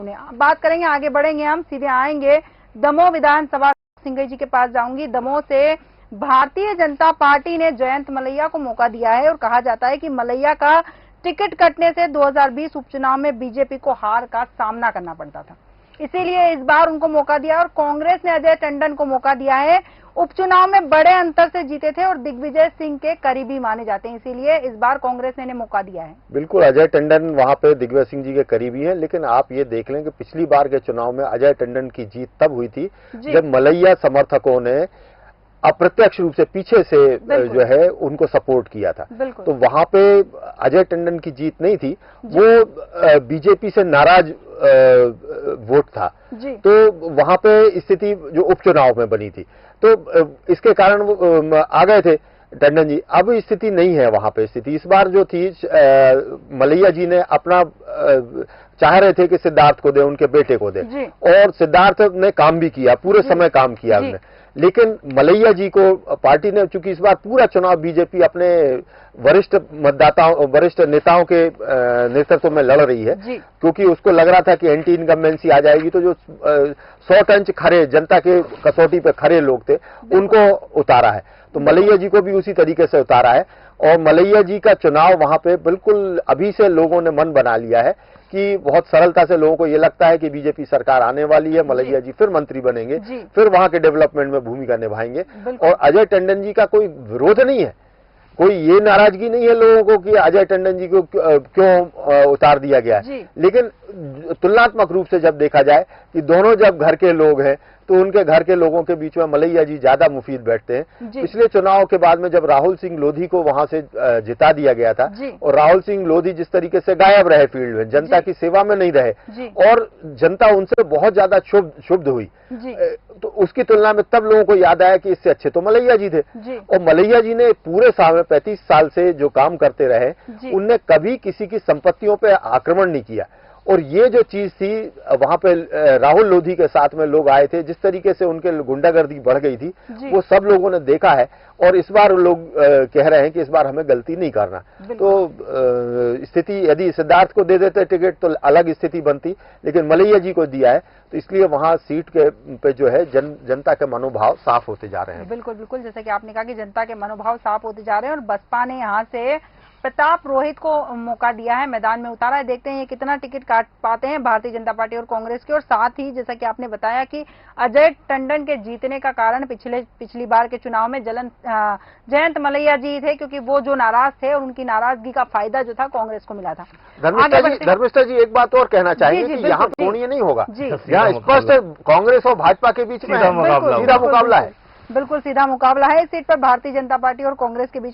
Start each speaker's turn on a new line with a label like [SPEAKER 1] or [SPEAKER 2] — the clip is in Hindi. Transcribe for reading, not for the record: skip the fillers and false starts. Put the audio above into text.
[SPEAKER 1] बात करेंगे, आगे बढ़ेंगे, हम सीधे आएंगे दमोह विधानसभा। सिंघई जी के पास जाऊंगी। दमोह से भारतीय जनता पार्टी ने जयंत मलैया को मौका दिया है और कहा जाता है कि मलैया का टिकट कटने से 2020 उपचुनाव में बीजेपी को हार का सामना करना पड़ता था, इसीलिए इस बार उनको मौका दिया और कांग्रेस ने अजय टंडन को मौका दिया है। उपचुनाव में बड़े अंतर से जीते थे और दिग्विजय सिंह के करीबी माने जाते हैं, इसीलिए इस बार कांग्रेस ने इन्हें मौका दिया है।
[SPEAKER 2] बिल्कुल, अजय टंडन वहां पे दिग्विजय सिंह जी के करीबी हैं, लेकिन आप ये देख लें कि पिछली बार के चुनाव में अजय टंडन की जीत तब हुई थी जब मलैया समर्थकों ने अप्रत्यक्ष रूप से पीछे से जो है उनको सपोर्ट किया था। तो वहां पे अजय टंडन की जीत नहीं थी, वो बीजेपी से नाराज वोट था। तो वहां पे स्थिति जो उपचुनाव में बनी थी, तो इसके कारण वो आ गए थे टंडन जी। अब स्थिति नहीं है वहां पे स्थिति। इस बार जो थी मलैया जी ने अपना चाह रहे थे कि सिद्धार्थ को दे, उनके बेटे को दे, और सिद्धार्थ ने काम भी किया, पूरे समय काम किया उन्होंने। लेकिन मलैया जी को पार्टी ने, चूंकि इस बार पूरा चुनाव बीजेपी अपने वरिष्ठ मतदाताओं, वरिष्ठ नेताओं के नेतृत्व में लड़ रही है, क्योंकि उसको लग रहा था कि एंटी इनकम्बेंसी आ जाएगी, तो जो 100 टंच खरे जनता के कसौटी पे खरे लोग थे उनको उतारा है। तो मलैया जी को भी उसी तरीके से उतारा है और मलैया जी का चुनाव वहां पे बिल्कुल अभी से लोगों ने मन बना लिया है कि बहुत सरलता से लोगों को ये लगता है कि बीजेपी सरकार आने वाली है, मलैया जी फिर मंत्री बनेंगे, फिर वहां के डेवलपमेंट में भूमिका निभाएंगे। और अजय टंडन जी का कोई विरोध नहीं है, कोई ये नाराजगी नहीं है लोगों को कि अजय टंडन जी को क्यों उतार दिया गया है। लेकिन तुलनात्मक रूप से जब देखा जाए कि दोनों जब घर के लोग हैं, तो उनके घर के लोगों के बीच में मलैया जी ज्यादा मुफीद बैठते हैं। पिछले चुनाव के बाद में जब राहुल सिंह लोधी को वहां से जिता दिया गया था और राहुल सिंह लोधी जिस तरीके से गायब रहे फील्ड में, जनता की सेवा में नहीं रहे और जनता उनसे बहुत ज्यादा क्षुब्ध हुई, तो उसकी तुलना में तब लोगों को याद आया कि इससे अच्छे तो मलैया जी थे। और मलैया जी ने पूरे साल में 35 साल से जो काम करते रहे, उनने कभी किसी की संपत्तियों पर आक्रमण नहीं किया। और ये जो चीज थी, वहां पे राहुल लोधी के साथ में लोग आए थे, जिस तरीके से उनके गुंडागर्दी बढ़ गई थी, वो सब लोगों ने देखा है। और इस बार लोग कह रहे हैं कि इस बार हमें गलती नहीं करना। तो स्थिति यदि सिद्धार्थ को दे देते टिकट तो अलग स्थिति बनती, लेकिन मलैया जी को दिया है, तो इसलिए वहां सीट के पे जो है जनता के मनोभाव साफ होते जा रहे हैं।
[SPEAKER 1] बिल्कुल बिल्कुल, जैसे कि आपने कहा कि जनता के मनोभाव साफ होते जा रहे हैं और बसपा ने यहाँ से प्रताप रोहित को मौका दिया है, मैदान में उतारा है। देखते हैं ये कितना टिकट काट पाते हैं भारतीय जनता पार्टी और कांग्रेस के। और साथ ही जैसा कि आपने बताया कि अजय टंडन के जीतने का कारण पिछली बार के चुनाव में जयंत मलैया जी थे, क्योंकि वो जो नाराज थे और उनकी नाराजगी का फायदा जो था कांग्रेस को मिला था।
[SPEAKER 2] धर्मिष्ठा जी एक बात और कहना चाहेंगे कि यहाँ कोणीय नहीं होगा, यहाँ स्पष्ट कांग्रेस और भाजपा के बीच में सीधा मुकाबला है।
[SPEAKER 1] बिल्कुल सीधा मुकाबला है। इस सीट पर भारतीय जनता पार्टी और कांग्रेस के बीच